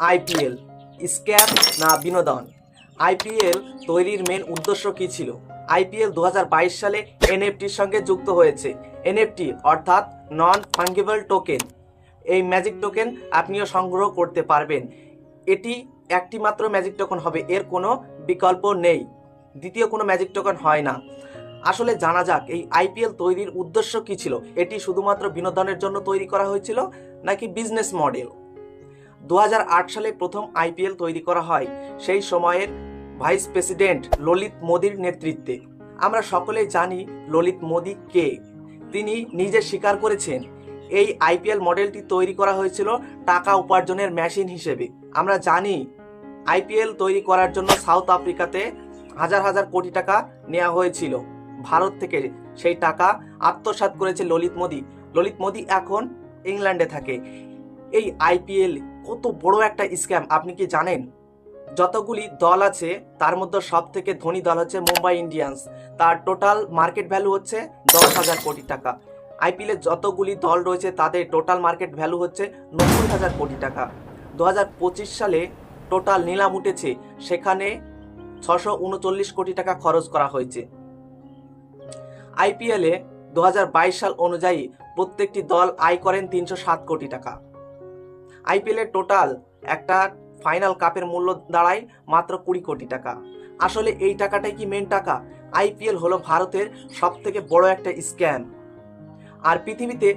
IPL scam না বিনোদন? IPL তৈরির মেন উদ্দেশ্য কী ছিল? আইপিএল 2022 সালে এনএফটির সঙ্গে যুক্ত হয়েছে। এনএফটি অর্থাৎ নন ফাঙ্গিবল টোকেন। এই ম্যাজিক টোকেন আপনিও সংগ্রহ করতে পারবেন। এটি একটি মাত্র ম্যাজিক টোকেন হবে, এর কোনো বিকল্প নেই, দ্বিতীয় কোনো ম্যাজিক টোকেন হয় না। আসলে জানা যাক এই আইপিএল তৈরির উদ্দেশ্য কী ছিল। এটি শুধুমাত্র বিনোদনের জন্য তৈরি করা হয়েছিল নাকি বিজনেস মডেল? 2008 সালে প্রথম আইপিএল তৈরি করা হয় সেই সময়ের ভাইস প্রেসিডেন্ট ললিত মোদির নেতৃত্বে। আমরা সকলেই জানি ললিত মোদি কে। তিনি নিজে স্বীকার করেছেন এই আইপিএল মডেলটি তৈরি করা হয়েছিল টাকা উপার্জনের মেশিন হিসেবে। আমরা জানি আইপিএল তৈরি করার জন্য সাউথ আফ্রিকাতে হাজার হাজার কোটি টাকা নেওয়া হয়েছিল ভারত থেকে। সেই টাকা আত্মসাৎ করেছে ললিত মোদি। ললিত মোদি এখন ইংল্যান্ডে থাকে। এই আইপিএল কত বড় একটা স্ক্যাম আপনি কি জানেন? যতগুলি দল আছে তার মধ্যে সব থেকে ধনী দল হচ্ছে মুম্বাই ইন্ডিয়ান্স। তার টোটাল মার্কেট ভ্যালু হচ্ছে 10,000 কোটি টাকা। আইপিএলের যতগুলি দল রয়েছে তাদের টোটাল মার্কেট ভ্যালু হচ্ছে 90,000 কোটি টাকা। 2025 সালে টোটাল নিলাম উঠেছে, সেখানে 639 কোটি টাকা খরচ করা হয়েছে। আইপিএলে 2022 সাল অনুযায়ী প্রত্যেকটি দল আয় করেন 307 কোটি টাকা। আইপিএলের টোটাল একটা ফাইনাল কাপের মূল্য দাঁড়ায় মাত্র 20 কোটি টাকা। আসলে এই টাকাটাই কি মেন টাকা? আইপিএল হলো ভারতের সব থেকে বড় একটা স্ক্যাম। আর পৃথিবীতে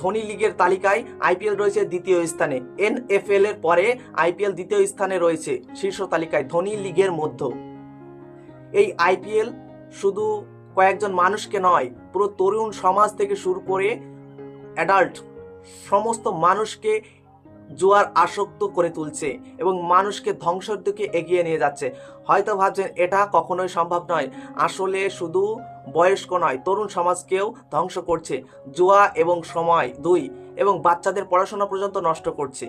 ধনী লিগের তালিকায় আইপিএল রয়েছে দ্বিতীয় স্থানে। এনএফএল এর পরে আইপিএল দ্বিতীয় স্থানে রয়েছে শীর্ষ তালিকায় ধনী লিগের মধ্যে। এই আইপিএল শুধু কয়েকজন মানুষকে নয়, পুরো তরুণ সমাজ থেকে শুরু করে অ্যাডাল্ট সমস্ত মানুষকে জুয়ার আসক্ত করে তুলছে এবং মানুষকে ধ্বংসের দিকে এগিয়ে নিয়ে যাচ্ছে। হয়তো ভাবছেন এটা কখনোই সম্ভব নয়। আসলে শুধু বয়স্ক নয়, তরুণ সমাজকেও ধ্বংস করছে জুয়া এবং সময় দুই, এবং বাচ্চাদের পড়াশোনা পর্যন্ত নষ্ট করছে।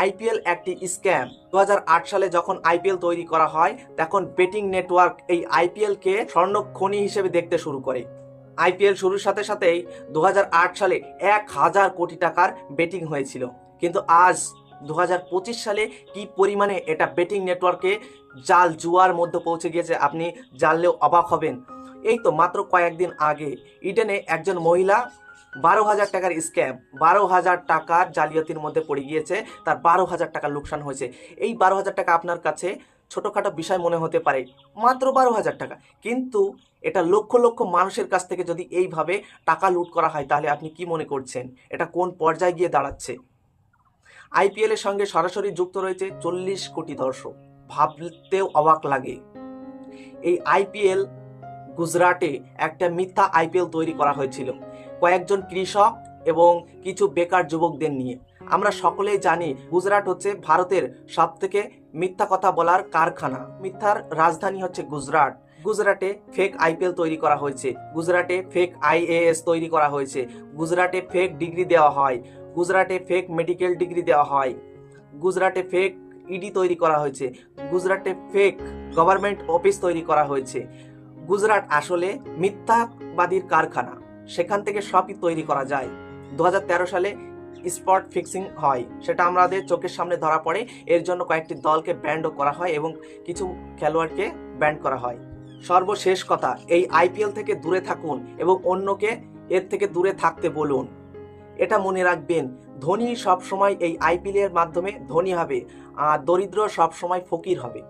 আইপিএল একটি স্ক্যাম। 2008 সালে যখন আইপিএল তৈরি করা হয় তখন বেটিং নেটওয়ার্ক এই আইপিএলকে স্বর্ণখনি হিসেবে দেখতে শুরু করে। আইপিএল শুরুর সাথে সাথেই 2008 সালে 1,000 কোটি টাকার বেটিং হয়েছিল। কিন্তু আজ 2025 সালে কি পরিমাণে এটা বেটিং নেটওয়ার্কে জাল জুয়ার মধ্যে পৌঁছে গিয়েছে আপনি জানলেও অবাক হবেন। এই তো মাত্র কয়েকদিন আগে ইডেনে একজন মহিলা 12,000 টাকার স্ক্যাম, 12,000 টাকার জালিয়াতির মধ্যে পড়ে গিয়েছে, তার 12,000 টাকা লোকসান হয়েছে। এই 12,000 টাকা আপনার কাছে ছোটোখাটো বিষয় মনে হতে পারে, মাত্র 12,000 টাকা, কিন্তু এটা লক্ষ লক্ষ মানুষের কাছ থেকে যদি এইভাবে টাকা লুট করা হয় তাহলে আপনি কি মনে করছেন এটা কোন পর্যায়ে গিয়ে দাঁড়াচ্ছে? আইপিএল এর সঙ্গে সরাসরি যুক্ত রয়েছে 40 কোটি দর্শক, ভাবতেও অবাক লাগে। এই আইপিএল গুজরাটে একটা মিথ্যা আইপিএল তৈরি করা হয়েছিল কয়েকজন কৃষক এবং কিছু বেকার যুবকদের নিয়ে। আমরা সকলেই জানি গুজরাট হচ্ছে ভারতের সব থেকে মিথ্যা কথা বলার কারখানা। মিথ্যার রাজধানী হচ্ছে গুজরাট। গুজরাটে ফেক আইপিএল তৈরি করা হয়েছে, গুজরাটে ফেক আইএএস তৈরি করা হয়েছে, গুজরাটে ফেক ডিগ্রি দেওয়া হয়, গুজরাটে ফেক মেডিকেল ডিগ্রি দেওয়া হয়, গুজরাটে ফেক ইডি তৈরি করা হয়েছে, গুজরাটে ফেক গভর্নমেন্ট অফিস তৈরি করা হয়েছে। গুজরাট আসলে মিথ্যাবাদীর কারখানা, সেখান থেকে সবই তৈরি করা যায়। 2013 সালে স্পট ফিক্সিং হয়, সেটা আমাদের চোখের সামনে ধরা পড়ে। এর জন্য কয়েকটি দলকে ব্যান্ডও করা হয় এবং কিছু খেলোয়াড়কে ব্যান্ড করা হয়। সর্বশেষ কথা, এই আইপিএল থেকে দূরে থাকুন এবং অন্যকে এর থেকে দূরে থাকতে বলুন। এটা মনে রাখবেন, ধনী সবসময় এই আইপিএল এর মাধ্যমে ধনী হবে আর দরিদ্র সবসময় ফকির হবে।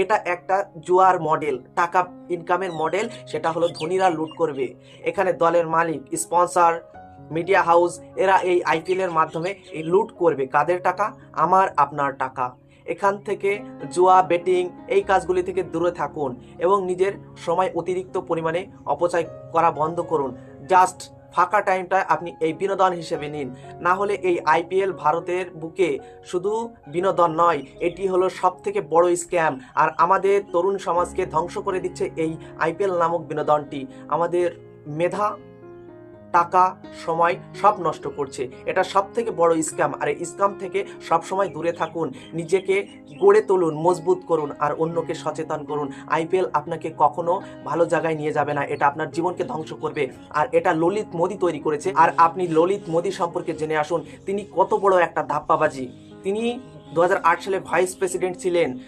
এটা একটা জুয়ার মডেল, টাকা ইনকামের মডেল। সেটা হলো ধনীরা লুট করবে। এখানে দলের মালিক, স্পন্সর, মিডিয়া হাউস, এরা এই আইপিএল এর মাধ্যমে এই লুট করবে। কাদের টাকা? আমার আপনার টাকা। এখান থেকে জুয়া, বেটিং এই কাজগুলি থেকে দূরে থাকুন এবং নিজের সময় অতিরিক্ত পরিমাণে অপচয় করা বন্ধ করুন। জাস্ট ফাঁকা টাইমটা আপনি এই বিনোদন হিসেবে নিন। না হলে এই আইপিএল ভারতের বুকে শুধু বিনোদন নয়, এটি হলো সব থেকে বড় স্ক্যাম। আর আমাদের তরুণ সমাজকে ধ্বংস করে দিচ্ছে এই আইপিএল নামক বিনোদনটি। আমাদের মেধা, টাকা, সময় সব নষ্ট করছে। এটা সব থেকে বড় স্ক্যাম। আর এই স্ক্যাম থেকে সবসময় দূরে থাকুন, নিজেকে গড়ে তুলুন, মজবুত করুন আর অন্যকে সচেতন করুন। আইপিএল আপনাকে কখনো ভালো জায়গায় নিয়ে যাবে না, এটা আপনার জীবনকে ধ্বংস করবে। আর এটা ললিত মোদি তৈরি করেছে। আর আপনি ললিত মোদি সম্পর্কে জেনে আসুন, তিনি কত বড় একটা ধাপ্পাবাজি। তিনি 2008 সালে ভাইস প্রেসিডেন্ট ছিলেন।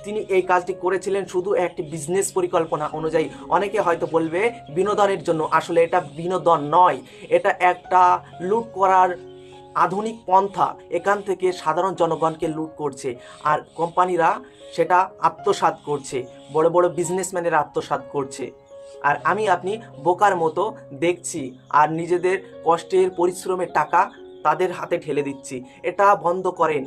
তিনি এই কাজটি করেছিলেন শুধু একটি বিজনেস পরিকল্পনা অনুযায়ী। অনেকে হয়তো বলবে বিনোদনের জন্য, আসলে এটা বিনোদন নয়, এটা একটা লুট করার আধুনিক পন্থা। এখান থেকে সাধারণ জনগণকে লুট করছে, আর কোম্পানিরা সেটা আত্মসাৎ করছে, বড় বড় বিজনেসম্যানেরা আত্মসাৎ করছে। আর আমি আপনি বোকার মতো দেখছি আর নিজেদের কষ্টের পরিশ্রমের টাকা তাদের হাতে ঠেলে দিচ্ছি। এটা বন্ধ করেন।